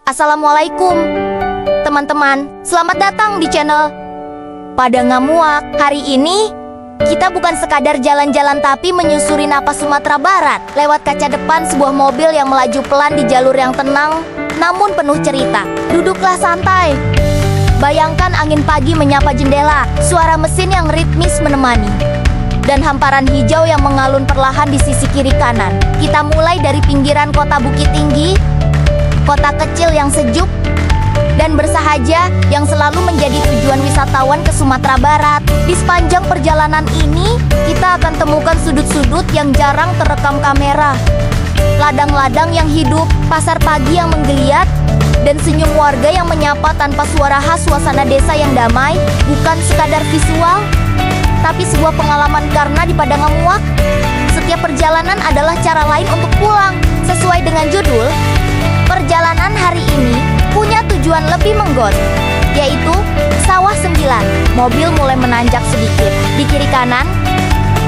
Assalamualaikum teman-teman, selamat datang di channel Pada Ngamuak. Hari ini kita bukan sekadar jalan-jalan tapi menyusuri napas Sumatera Barat lewat kaca depan sebuah mobil yang melaju pelan di jalur yang tenang namun penuh cerita. Duduklah santai. Bayangkan angin pagi menyapa jendela, suara mesin yang ritmis menemani, dan hamparan hijau yang mengalun perlahan di sisi kiri kanan. Kita mulai dari pinggiran kota Bukit Tinggi, kota kecil yang sejuk dan bersahaja yang selalu menjadi tujuan wisatawan ke Sumatera Barat. Di sepanjang perjalanan ini, kita akan temukan sudut-sudut yang jarang terekam kamera. Ladang-ladang yang hidup, pasar pagi yang menggeliat, dan senyum warga yang menyapa tanpa suara khas. Suasana desa yang damai bukan sekadar visual, tapi sebuah pengalaman karena di Padang Ngamuak, setiap perjalanan adalah cara lain untuk pulang. Sesuai dengan judul, perjalanan hari ini punya tujuan lebih menggot, yaitu Sawah 9. Mobil mulai menanjak sedikit. Di kiri kanan,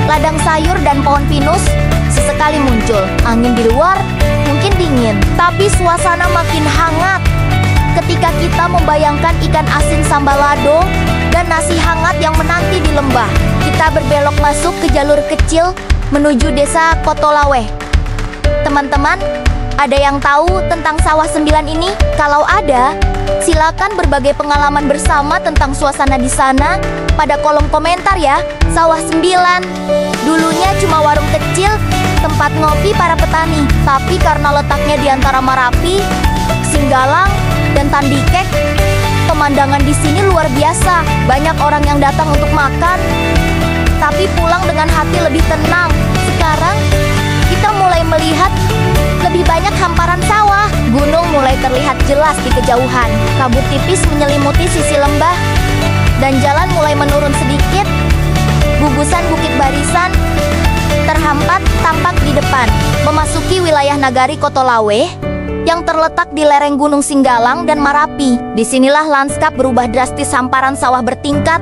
ladang sayur dan pohon pinus sesekali muncul. Angin di luar mungkin dingin, tapi suasana makin hangat ketika kita membayangkan ikan asin sambal lado dan nasi hangat yang menanti di lembah. Kita berbelok masuk ke jalur kecil menuju desa Kotolaweh. Teman-teman, ada yang tahu tentang Sawah 9 ini? Kalau ada, silakan berbagi pengalaman bersama tentang suasana di sana pada kolom komentar ya. Sawah 9 dulunya cuma warung kecil, tempat ngopi para petani. Tapi karena letaknya di antara Marapi, Singgalang, dan Tandikek, pemandangan di sini luar biasa. Banyak orang yang datang untuk makan, tapi pulang dengan hati lebih tenang. Sekarang kita mulai melihat lebih banyak hamparan sawah. Gunung mulai terlihat jelas di kejauhan. Kabut tipis menyelimuti sisi lembah, dan jalan mulai menurun sedikit. Gugusan bukit barisan terhampat tampak di depan. Memasuki wilayah Nagari Kotolaweh yang terletak di lereng Gunung Singgalang dan Marapi. Disinilah lanskap berubah drastis. Hamparan sawah bertingkat,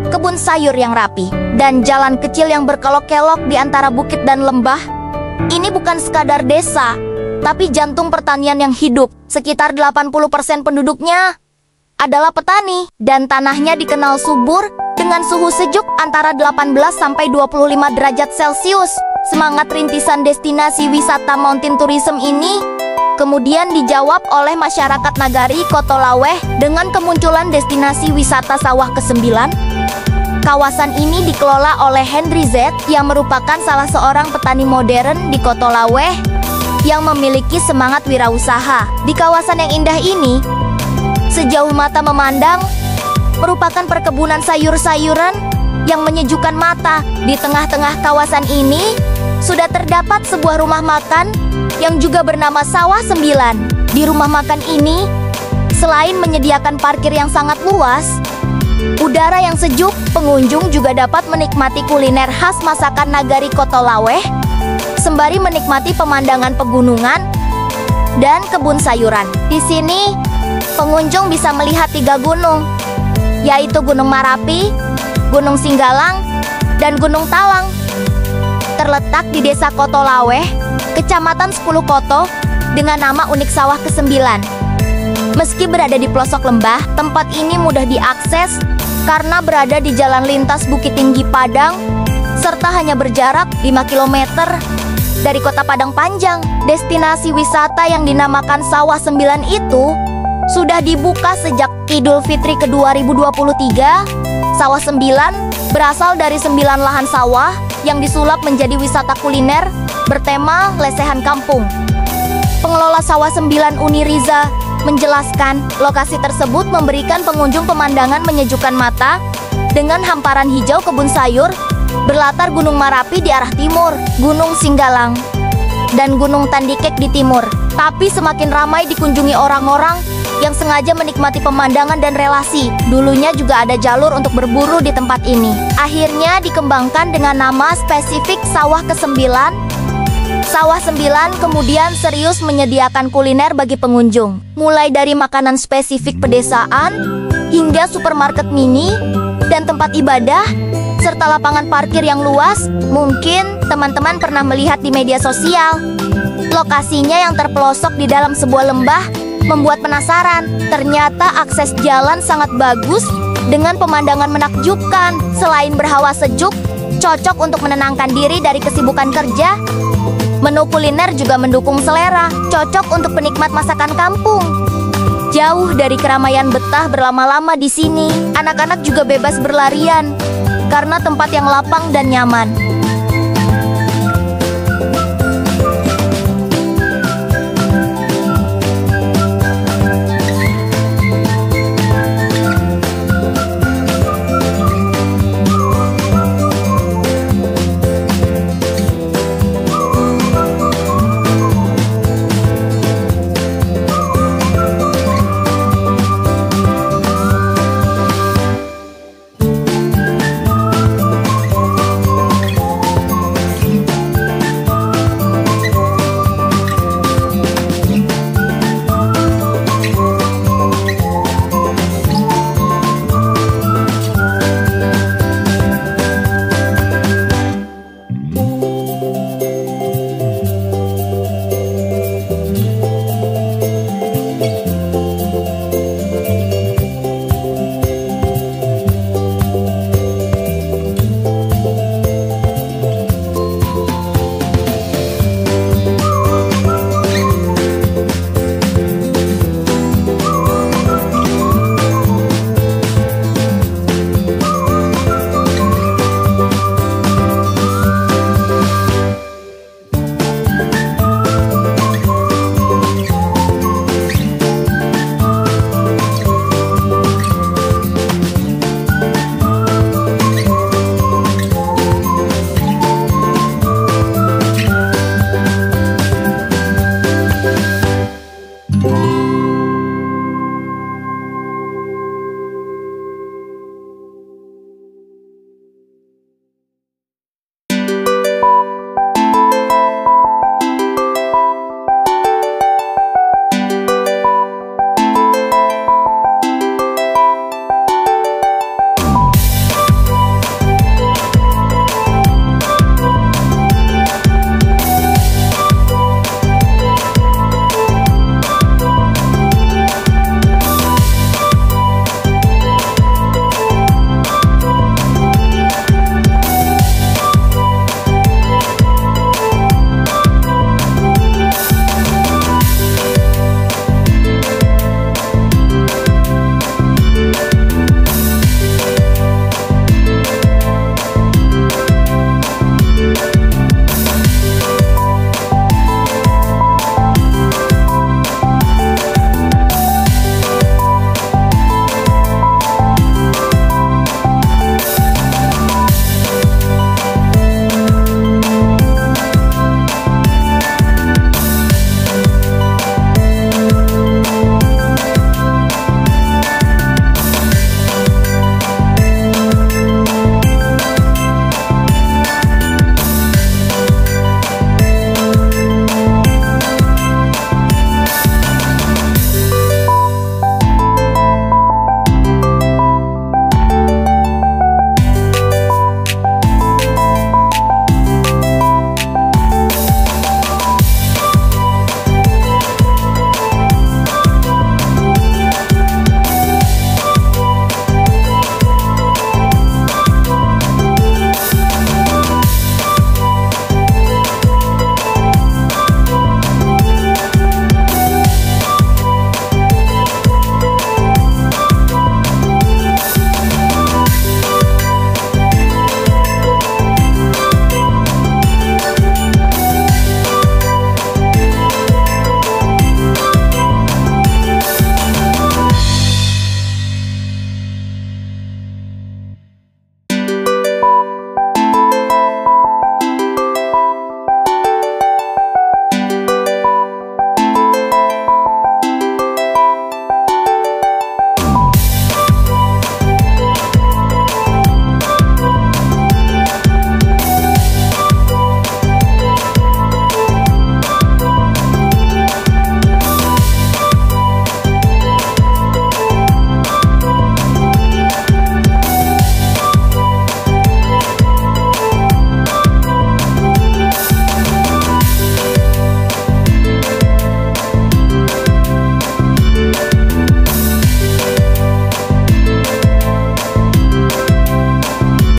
kebun sayur yang rapi, dan jalan kecil yang berkelok-kelok di antara bukit dan lembah. Ini bukan sekadar desa, tapi jantung pertanian yang hidup. Sekitar 80% penduduknya adalah petani, dan tanahnya dikenal subur dengan suhu sejuk antara 18 sampai 25 derajat Celcius. Semangat rintisan destinasi wisata mountain tourism ini kemudian dijawab oleh masyarakat Nagari Kotolaweh dengan kemunculan destinasi wisata Sawah ke-9. Kawasan ini dikelola oleh Henry Z yang merupakan salah seorang petani modern di Kotolaweh yang memiliki semangat wirausaha. Di kawasan yang indah ini, sejauh mata memandang, merupakan perkebunan sayur-sayuran yang menyejukkan mata. Di tengah-tengah kawasan ini sudah terdapat sebuah rumah makan yang juga bernama Sawah 9. Di rumah makan ini, selain menyediakan parkir yang sangat luas, udara yang sejuk, pengunjung juga dapat menikmati kuliner khas masakan Nagari Kotolaweh sembari menikmati pemandangan pegunungan dan kebun sayuran. Di sini, pengunjung bisa melihat 3 gunung, yaitu Gunung Marapi, Gunung Singgalang, dan Gunung Talang. Terletak di desa Kotolaweh, Kecamatan 10 Koto, dengan nama unik Sawah ke-9. Meski berada di pelosok lembah, tempat ini mudah diakses karena berada di jalan lintas Bukit Tinggi Padang, serta hanya berjarak 5 km dari kota Padang Panjang. Destinasi wisata yang dinamakan Sawah 9 itu sudah dibuka sejak Idul Fitri ke 2023. Sawah 9 berasal dari 9 lahan sawah yang disulap menjadi wisata kuliner bertema lesehan kampung. Pengelola Sawah 9 Uni Riza menjelaskan, lokasi tersebut memberikan pengunjung pemandangan menyejukkan mata dengan hamparan hijau kebun sayur berlatar Gunung Marapi di arah timur, Gunung Singgalang, dan Gunung Tandikek di timur. Tapi semakin ramai dikunjungi orang-orang yang sengaja menikmati pemandangan dan relasi. Dulunya juga ada jalur untuk berburu di tempat ini. Akhirnya dikembangkan dengan nama spesifik Sawah ke-9. Sawah 9 kemudian serius menyediakan kuliner bagi pengunjung, mulai dari makanan spesifik pedesaan hingga supermarket mini dan tempat ibadah, serta lapangan parkir yang luas. Mungkin teman-teman pernah melihat di media sosial. Lokasinya yang terpelosok di dalam sebuah lembah membuat penasaran. Ternyata akses jalan sangat bagus dengan pemandangan menakjubkan. Selain berhawa sejuk, cocok untuk menenangkan diri dari kesibukan kerja. Menu kuliner juga mendukung selera, cocok untuk penikmat masakan kampung. Jauh dari keramaian betah berlama-lama di sini, anak-anak juga bebas berlarian karena tempat yang lapang dan nyaman.